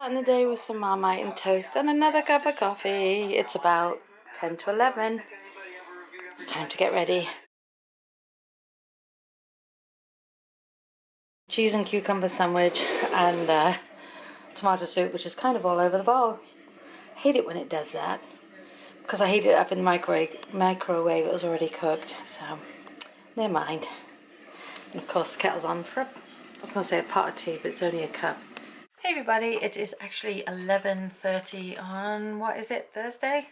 And the day with some Marmite and toast and another cup of coffee. It's about 10 to 11. It's time to get ready. Cheese and cucumber sandwich and tomato soup, which is kind of all over the bowl. I hate it when it does that because I heat it up in the microwave. It was already cooked, so never mind. And of course the kettle's on for I was going to say a pot of tea, but it's only a cup. Hey everybody, it is actually 11:30 on, what is it, Thursday?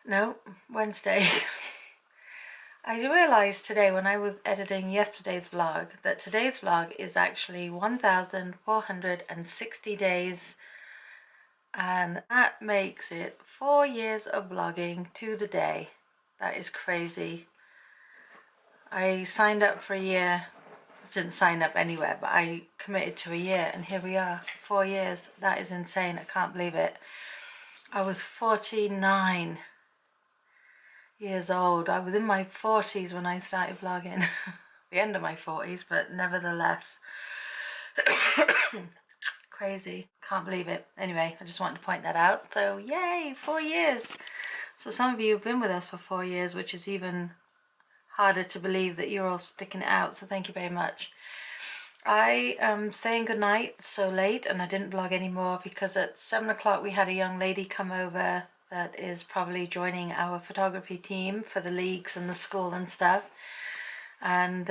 No, Wednesday. I realised today when I was editing yesterday's vlog that today's vlog is actually 1,460 days, and that makes it 4 years of vlogging to the day. That is crazy. I signed up for a year. I didn't sign up anywhere, but I committed to a year, and here we are, 4 years. That is insane. I can't believe it. I was 49 years old. I was in my 40s when I started vlogging. The end of my 40s, but nevertheless. Crazy. Can't believe it. Anyway, I just wanted to point that out. So yay, 4 years. So some of you have been with us for 4 years, which is even harder to believe that you're all sticking it out. So thank you very much. I am saying goodnight so late, and I didn't vlog anymore because at 7 o'clock we had a young lady come over that is probably joining our photography team for the leagues and the school and stuff. And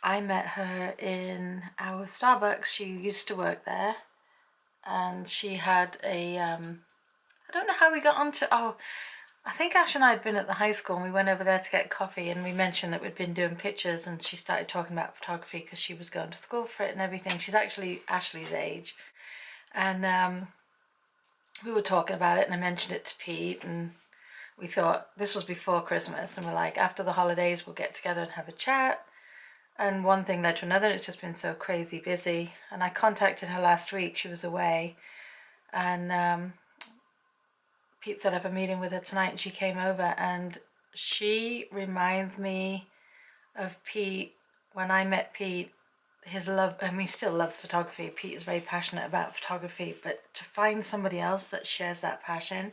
I met her in our Starbucks. She used to work there, and she had a I don't know how we got onto, I think Ash and I had been at the high school and we went over there to get coffee, and we mentioned that we'd been doing pictures, and she started talking about photography because she was going to school for it and everything. She's actually Ashley's age, and we were talking about it, and I mentioned it to Pete, and we thought, this was before Christmas, and we're like, after the holidays we'll get together and have a chat. And one thing led to another. It's just been so crazy busy, and I contacted her last week. She was away, and Pete set up a meeting with her tonight, and she came over, and she reminds me of Pete. When I met Pete, his love, I mean, he still loves photography. Pete is very passionate about photography, but to find somebody else that shares that passion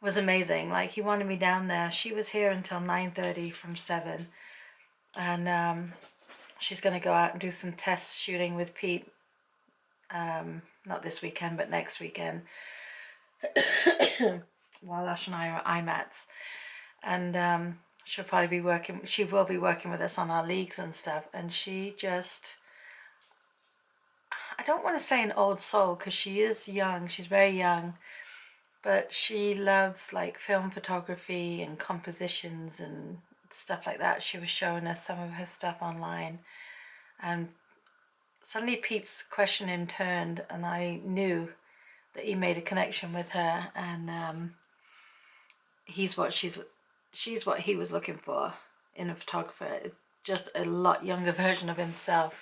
was amazing. Like, he wanted me down there. She was here until 9:30 from 7, and she's going to go out and do some test shooting with Pete, not this weekend, but next weekend. While Ash and I are IMATs, and she'll probably be working, she will be working with us on our leagues and stuff, and she just, I don't want to say an old soul because she is young, she's very young, but she loves like film photography and compositions and stuff like that. She was showing us some of her stuff online, and suddenly Pete's questioning turned, and I knew that he made a connection with her, and she's what he was looking for in a photographer, just a lot younger version of himself.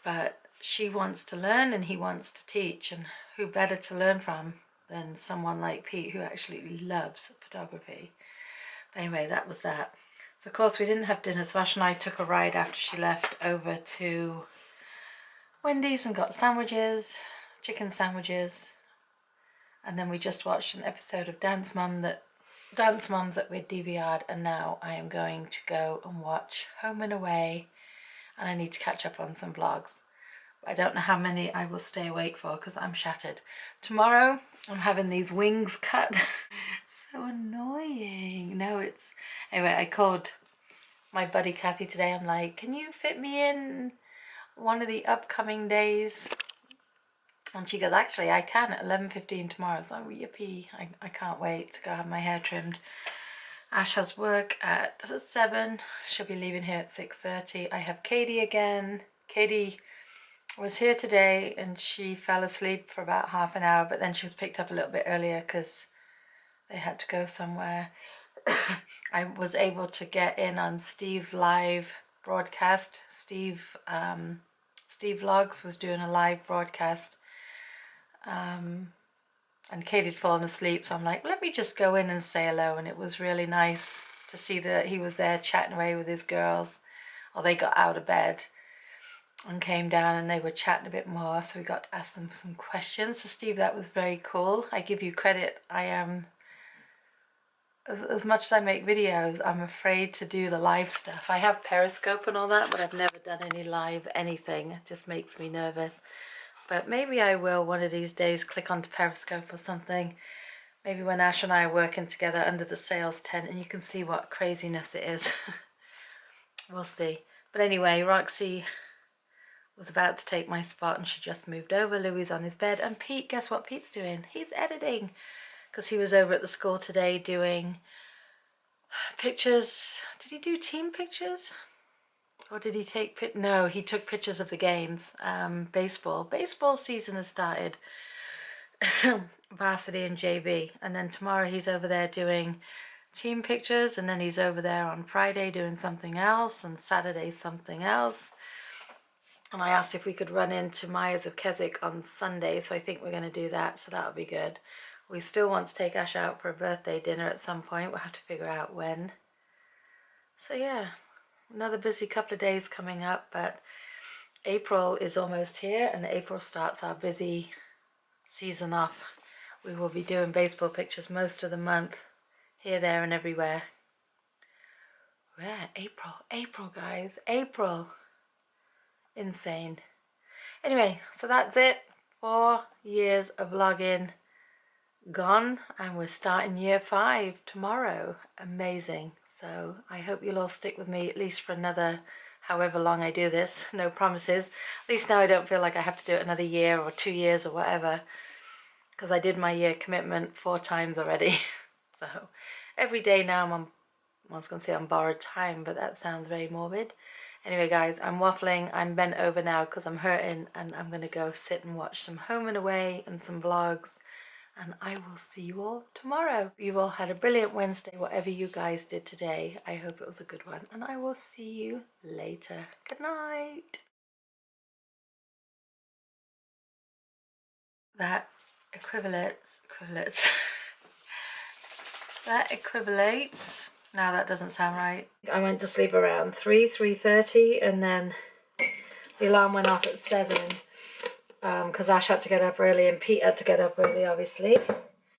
But she wants to learn and he wants to teach, and who better to learn from than someone like Pete, who actually loves photography. But anyway, that was that. So of course we didn't have dinner, so Ash and I took a ride after she left over to Wendy's and got sandwiches, chicken sandwiches, and then we just watched an episode of Dance Moms that we'd DVR'd, and now I am going to go and watch Home and Away, and I need to catch up on some vlogs. I don't know how many I will stay awake for because I'm shattered. Tomorrow I'm having these wings cut. So annoying. No, it's... Anyway, I called my buddy Kathy today. I'm like, can you fit me in one of the upcoming days? And she goes, actually, I can at 11:15 tomorrow. So yippee, I can't wait to go have my hair trimmed. Ash has work at 7. She'll be leaving here at 6:30. I have Katie again. Katie was here today and she fell asleep for about half an hour, but then she was picked up a little bit earlier because they had to go somewhere. I was able to get in on Steve's live broadcast. Steve Vlogs was doing a live broadcast. And Kate had fallen asleep, so I'm like, let me just go in and say hello. And it was really nice to see that he was there chatting away with his girls, or they got out of bed. and came down and they were chatting a bit more, so we got to ask them some questions. So Steve, that was very cool. I give you credit. I am, as much as I make videos, I'm afraid to do the live stuff. I have Periscope and all that, but I've never done any live anything. It just makes me nervous. But maybe I will one of these days click onto Periscope or something. Maybe when Ash and I are working together under the sales tent and you can see what craziness it is. We'll see. But anyway, Roxy was about to take my spot and she just moved over. Louis on his bed. And Pete, guess what Pete's doing? He's editing. Because he was over at the school today doing pictures. Did he do team pictures? Or did he take no, he took pictures of the games. Baseball season has started. Varsity and JV, and then tomorrow he's over there doing team pictures, and then he's over there on Friday doing something else, and Saturday something else. And I asked if we could run into Myers of Keswick on Sunday, so I think we're going to do that, so that'll be good. We still want to take Ash out for a birthday dinner at some point. We'll have to figure out when. So yeah, another busy couple of days coming up, but April is almost here, and April starts our busy season off. We will be doing baseball pictures most of the month, here, there, and everywhere. Where? April, guys, April. Insane. Anyway, so that's it. 4 years of vlogging gone, and we're starting year 5 tomorrow. Amazing. So I hope you'll all stick with me at least for another however long I do this. No promises. At least now I don't feel like I have to do it another year or 2 years or whatever, because I did my year commitment 4 times already. So every day now I'm on, I was going to say on borrowed time, but that sounds very morbid. Anyway guys, I'm waffling, I'm bent over now because I'm hurting, and I'm going to go sit and watch some Home and Away and some vlogs, and I will see you all tomorrow. You all had a brilliant Wednesday, whatever you guys did today. I hope it was a good one, and I will see you later. Good night. That equivalates. That equivalates. Now that doesn't sound right. I went to sleep around 3:30, and then the alarm went off at 7 because Ash had to get up early and Pete had to get up early, obviously.